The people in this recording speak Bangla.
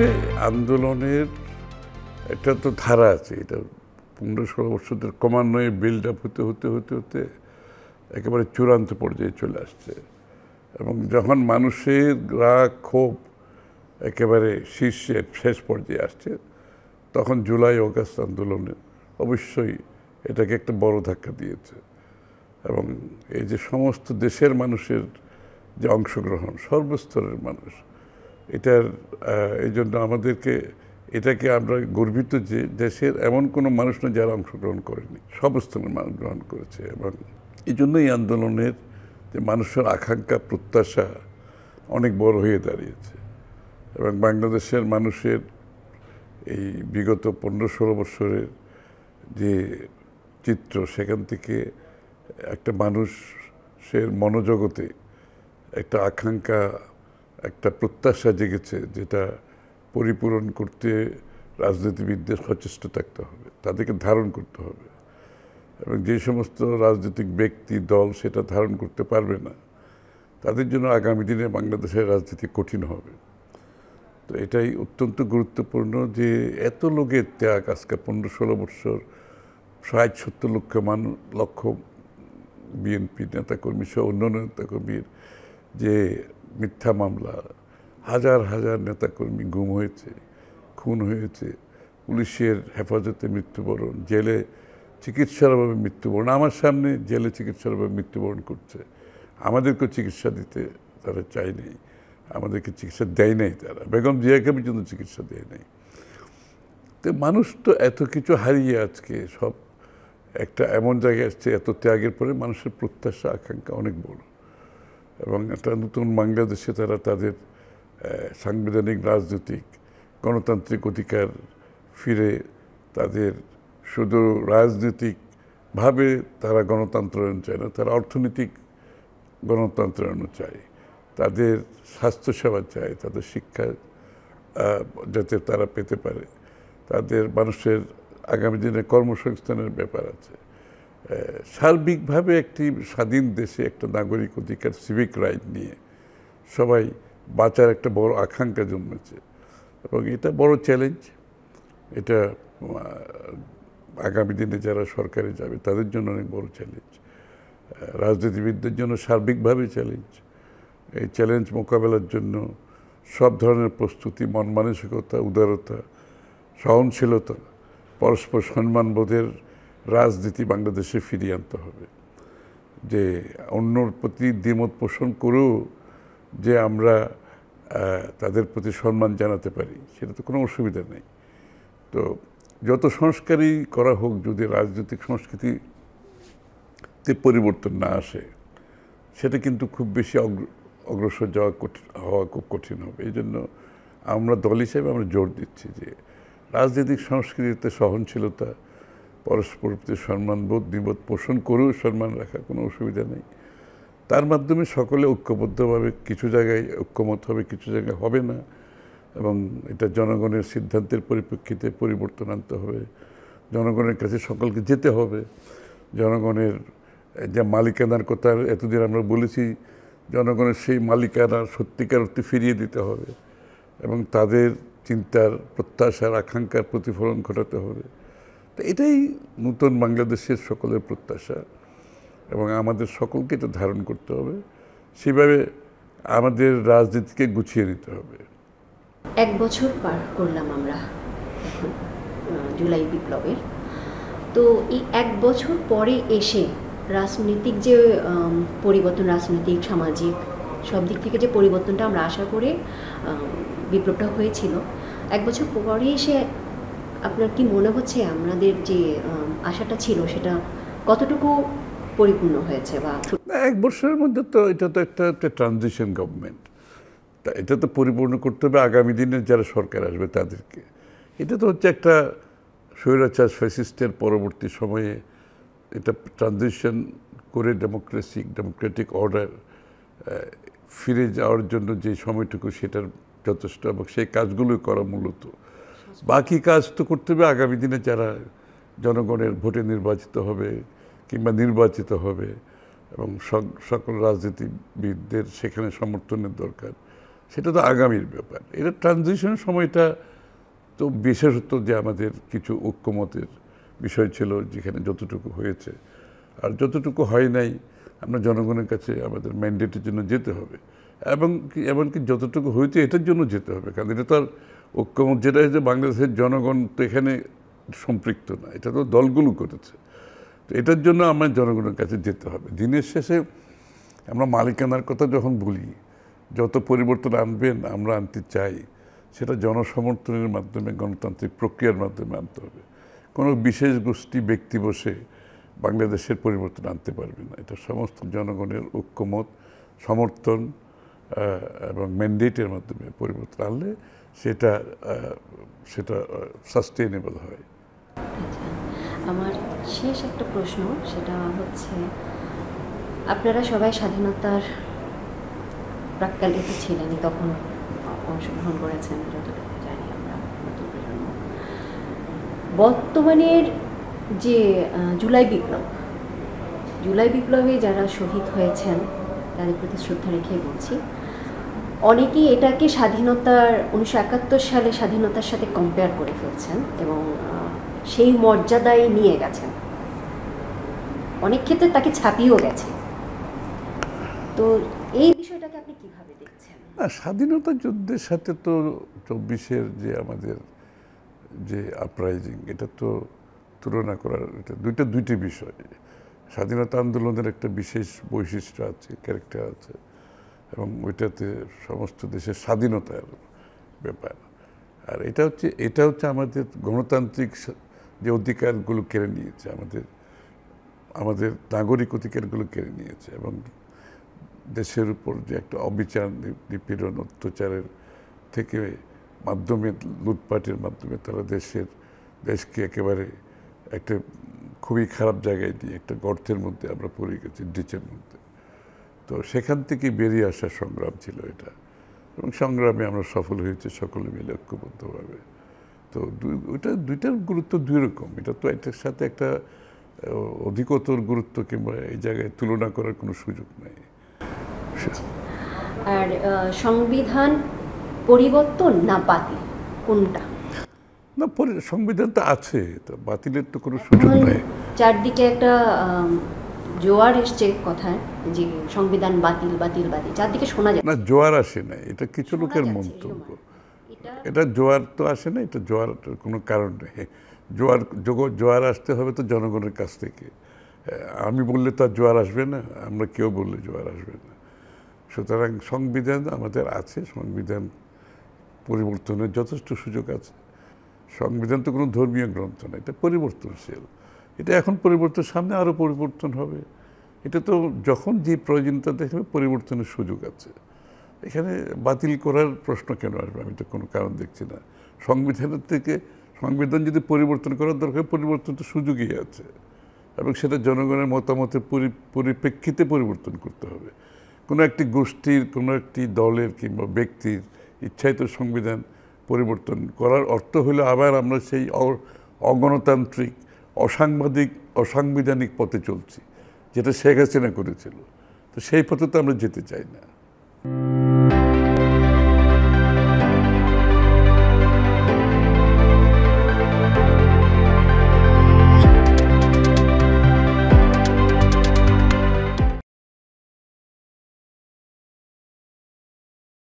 যে আন্দোলনের একটা তো ধারা আছে, এটা 15-16 বছর ধরে ক্রমান্বয়ে বিল্ড আপ হতে হতে হতে হতে একেবারে চূড়ান্ত পর্যায়ে চলে আসছে। এবং যখন মানুষের রাগ ক্ষোভ একেবারে শীর্ষে শেষ পর্যায়ে আসছে, তখন জুলাই অগাস্ট আন্দোলনে অবশ্যই এটাকে একটা বড় ধাক্কা দিয়েছে। এবং এই যে সমস্ত দেশের মানুষের যে অংশগ্রহণ, সর্বস্তরের মানুষ, এটার এই জন্য আমাদেরকে এটাকে আমরা গর্বিত যে দেশের এমন কোনো মানুষ না যারা অংশগ্রহণ করেনি, সব স্তরের মানুষ গ্রহণ করেছে। এবং এই জন্যই আন্দোলনের যে মানুষের আকাঙ্ক্ষা প্রত্যাশা অনেক বড় হয়ে দাঁড়িয়েছে। এবং বাংলাদেশের মানুষের এই বিগত 15-16 বছরের যে চিত্র, সেখান থেকে একটা মানুষের মনোজগতে একটা আকাঙ্ক্ষা, একটা প্রত্যাশা জেগেছে, যেটা পরিপূরণ করতে রাজনীতিবিদদের সচেষ্ট থাকতে হবে, তাদেরকে ধারণ করতে হবে। এবং যে সমস্ত রাজনৈতিক ব্যক্তি দল সেটা ধারণ করতে পারবে না, তাদের জন্য আগামী দিনে বাংলাদেশের রাজনীতি কঠিন হবে। তো এটাই অত্যন্ত গুরুত্বপূর্ণ যে এত লোকের ত্যাগ, আজকে 15-16 বছর 60-70 লক্ষ বিএনপি নেতাকর্মী সহ অন্যান্য নেতাকর্মীর যে মিথ্যা মামলা, হাজার হাজার নেতাকর্মী গুম হয়েছে, খুন হয়েছে, পুলিশের হেফাজতে মৃত্যুবরণ, জেলে চিকিৎসার অভাবে মৃত্যুবরণ, আমার সামনে জেলে চিকিৎসার অভাবে মৃত্যুবরণ করছে। আমাদেরকেও চিকিৎসা দিতে তারা চায়নি, আমাদেরকে চিকিৎসা দেয় নাই, তারা বেগম জিয়াকে পর্যন্ত চিকিৎসা দেয় নাই। তো মানুষ তো এত কিছু হারিয়ে আজকে সব একটা এমন জায়গায় আসছে, এত ত্যাগের পরে মানুষের প্রত্যাশা আকাঙ্ক্ষা অনেক বড়। এবং একটা নতুন বাংলাদেশে তারা তাদের সাংবিধানিক রাজনৈতিক গণতান্ত্রিক অধিকার ফিরে, তাদের শুধু রাজনৈতিকভাবে তারা গণতন্ত্রায়ন চায় না, তারা অর্থনৈতিক গণতন্ত্রায়নও চায়, তাদের স্বাস্থ্যসেবা চায়, তাদের শিক্ষা যাতে তারা পেতে পারে, তাদের মানুষের আগামী দিনে কর্মসংস্থানের ব্যাপার আছে। সার্বিকভাবে একটি স্বাধীন দেশে একটা নাগরিক অধিকার, সিভিক রাইট নিয়ে সবাই বাঁচার একটা বড় আকাঙ্ক্ষা জন্মেছে। এবং এটা বড় চ্যালেঞ্জ, এটা আগামী দিনে যারা সরকারে যাবে তাদের জন্য অনেক বড় চ্যালেঞ্জ, রাজনীতিবিদদের জন্য সার্বিকভাবে চ্যালেঞ্জ। এই চ্যালেঞ্জ মোকাবেলার জন্য সব ধরনের প্রস্তুতি, মন মানসিকতা, উদারতা, সহনশীলতা, পরস্পর সম্মানবোধের রাজনীতি বাংলাদেশে ফিরিয়ে আনতে হবে। যে অন্যর প্রতি দ্বিমত পোষণ করেও যে আমরা তাদের প্রতি সম্মান জানাতে পারি, সেটা তো কোনো অসুবিধা নেই। তো যত সংস্কারই করা হোক, যদি রাজনৈতিক সংস্কৃতিতে পরিবর্তন না আসে, সেটা কিন্তু খুব বেশি অগ্রসর হওয়া খুব কঠিন হবে। এই জন্য আমরা দল হিসেবে আমরা জোর দিচ্ছি যে রাজনৈতিক সংস্কৃতিতে সহনশীলতা, পরস্পর প্রতি সম্মানবোধ, দ্বিমত পোষণ করেও সম্মান রাখা কোনো অসুবিধা নেই। তার মাধ্যমে সকলে ঐক্যবদ্ধভাবে কিছু জায়গায় ঐক্যমত হবে, কিছু জায়গায় হবে না। এবং এটা জনগণের সিদ্ধান্তের পরিপ্রেক্ষিতে পরিবর্তন আনতে হবে, জনগণের কাছে সকলকে যেতে হবে। জনগণের যে মালিকানার কথা এতদিন আমরা বলেছি, জনগণের সেই মালিকানা সত্যিকার অর্থে ফিরিয়ে দিতে হবে এবং তাদের চিন্তার, প্রত্যাশার, আকাঙ্ক্ষার প্রতিফলন ঘটাতে হবে। তো এটাই নতুন বাংলাদেশের সকলের প্রত্যাশা এবং আমাদের সকলকে এটা ধারণ করতে হবে, সেভাবে আমাদের রাজনীতিকে গুছিয়ে নিতে হবে। 1 বছর পার করলাম আমরা এখন জুলাই বিপ্লবের। তো এই 1 বছর পরে এসে রাজনৈতিক যে পরিবর্তন, রাজনৈতিক সামাজিক সব দিক থেকে যে পরিবর্তনটা আমরা আশা করে বিপ্লবটা হয়েছিল, 1 বছর পরে এসে আপনার কি মনে হচ্ছে আমাদের যে আশাটা ছিল সেটা কতটুকু পরিপূর্ণ হয়েছে? বা 1 বছরের মধ্যে তো এটা তো একটা ট্রানজিশন গভর্নমেন্ট, তা এটা তো পরিপূর্ণ করতে হবে আগামী দিনে যারা সরকার আসবে তাদেরকে। এটা তো হচ্ছে একটা স্বৈরাচার ফ্যাসিস্টের পরবর্তী সময়ে এটা ট্রানজিশন করে ডেমোক্রেটিক অর্ডার ফিরে যাওয়ার জন্য যে সময়টুকু, সেটার যথেষ্ট এবং সেই কাজগুলোই করা মূলত। বাকি কাজ তো করতে হবে আগামী দিনে যারা জনগণের ভোটে নির্বাচিত হবে কিংবা নির্বাচিত হবে এবং সকল রাজনীতিবিদদের সেখানে সমর্থনের দরকার, সেটা তো আগামীর ব্যাপার। এটা ট্রানজিশন সময়টা তো বিশেষত যে আমাদের কিছু ঐক্যমতের বিষয় ছিল, যেখানে যতটুকু হয়েছে আর যতটুকু হয় নাই, আমরা জনগণের কাছে আমাদের ম্যান্ডেটের জন্য যেতে হবে, এবং এমনকি যতটুকু হয়েছে এটার জন্য যেতে হবে। কারণ এটা তো আর ঐক্যমত যেটা হয়েছে, বাংলাদেশের জনগণ তো এখানে সম্পৃক্ত না, এটা তো দলগুলো করেছে। তো এটার জন্য আমার জনগণের কাছে যেতে হবে। দিনের শেষে আমরা মালিকানার কথা যখন বলি, যত পরিবর্তন আনবেন আমরা আনতে চাই, সেটা জনসমর্থনের মাধ্যমে, গণতান্ত্রিক প্রক্রিয়ার মাধ্যমে আনতে হবে। কোনো বিশেষ গোষ্ঠী ব্যক্তি বসে বাংলাদেশের পরিবর্তন আনতে পারবে না। এটা সমস্ত জনগণের ঐক্যমত, সমর্থন এবং ম্যান্ডেটের মাধ্যমে পরিবর্তন আনলে সেটা সাস্টেইনেবল হয়। আচ্ছা, আমার শেষ একটা প্রশ্ন, সেটা হচ্ছে আপনারা সবাই স্বাধীনতার প্রাক্কালে তো ছিলেনই, তখন অংশগ্রহণ করেছেন যতটুকু জানি আমরা, নতুন প্রজন্ম। বর্তমানের যে জুলাই বিপ্লবে যারা শহীদ হয়েছেন তাদের প্রতি শ্রদ্ধা রেখে বলছি, অনেকেই এটাকে 1971 সালে স্বাধীনতার সাথে কম্পেয়ার করে ফেলছেন এবং সেই মর্যাদায় নিয়ে গেছেন, অনেক ক্ষেত্রে তাকে ছাপিয়েও গেছে। তো এই বিষয়টাকে আপনি কিভাবে দেখছেন? না, স্বাধীনতা যুদ্ধের সাথে তো 24-এর যে আমাদের যে আপরাইজিং, এটা তো তুলনা করার, এটা দুইটি বিষয়। স্বাধীনতা আন্দোলনের একটা বিশেষ বৈশিষ্ট্য আছে, ক্যারেক্টার আছে, এবং ওইটাতে সমস্ত দেশের স্বাধীনতার ব্যাপার। আর এটা হচ্ছে আমাদের গণতান্ত্রিক যে অধিকারগুলো কেড়ে নিয়েছে, আমাদের নাগরিক অধিকারগুলো কেড়ে নিয়েছে, এবং দেশের উপর যে একটা অবিচার, নিপীড়ন, অত্যাচারের থেকে মাধ্যমে, লুটপাটের মাধ্যমে তারা দেশকে একেবারে একটা খুবই খারাপ জায়গায় নিয়ে একটা গর্তের মধ্যে আমরা পড়ে গেছি, ডিচের মধ্যে। তো সেখান থেকে বেরিয়ে আসার সংগ্রাম ছিল এটা, এবং সংগ্রামে আমরা সফল হয়েছি সকলে মিলে ঐক্যবদ্ধভাবে। তো দুইটার গুরুত্ব দুই রকম। এটা তো একটার সাথে একটা অধিকতর গুরুত্ব কিংবা এই জায়গায় তুলনা করার কোনো সুযোগ নেই। আর সংবিধান পরিবর্তন না বাতিল, কোনটা? না, সংবিধান তো আছে, তো বাতিলের তো কোনো সুযোগ নেই। চারদিকে একটা জোয়ার এসছে কথায় যে সংবিধান বাতিল বাতিল বাতিল, চারদিকে শোনা যায়। না, জোয়ার আসে না, এটা কিছু লোকের মন্তব্য। এটা জোয়ার তো আসে না, এটা জোয়ার কোনো কারণ নেই। জোয়ার আসতে হবে তো জনগণের কাছ থেকে। আমি বললে তো আর জোয়ার আসবে না, আমরা কেউ বললে জোয়ার আসবে না। সুতরাং সংবিধান আমাদের আছে, সংবিধান পরিবর্তনের যথেষ্ট সুযোগ আছে। সংবিধান তো কোনো ধর্মীয় গ্রন্থ না, এটা পরিবর্তনশীল। এটা এখন পরিবর্তন, সামনে আরও পরিবর্তন হবে। এটা তো যখন যে প্রয়োজনীয়তা দেখবে পরিবর্তনের সুযোগ আছে। এখানে বাতিল করার প্রশ্ন কেন আসবে? আমি তো কোনো কারণ দেখছি না। সংবিধান যদি পরিবর্তন করার দরকার, পরিবর্তন তো সুযোগই আছে, এবং সেটা জনগণের মতামতের পরিপ্রেক্ষিতে পরিবর্তন করতে হবে। কোনো একটি গোষ্ঠীর, কোনো একটি দলের কিংবা ব্যক্তির ইচ্ছায় তো সংবিধান পরিবর্তন করার অর্থ হলো আবার আমরা সেই অগণতান্ত্রিক, অসাংবিধানিক পথে চলছি, যেটা শেখ হাসিনা করেছিল। তো সেই পথে তো আমরা যেতে চাই না।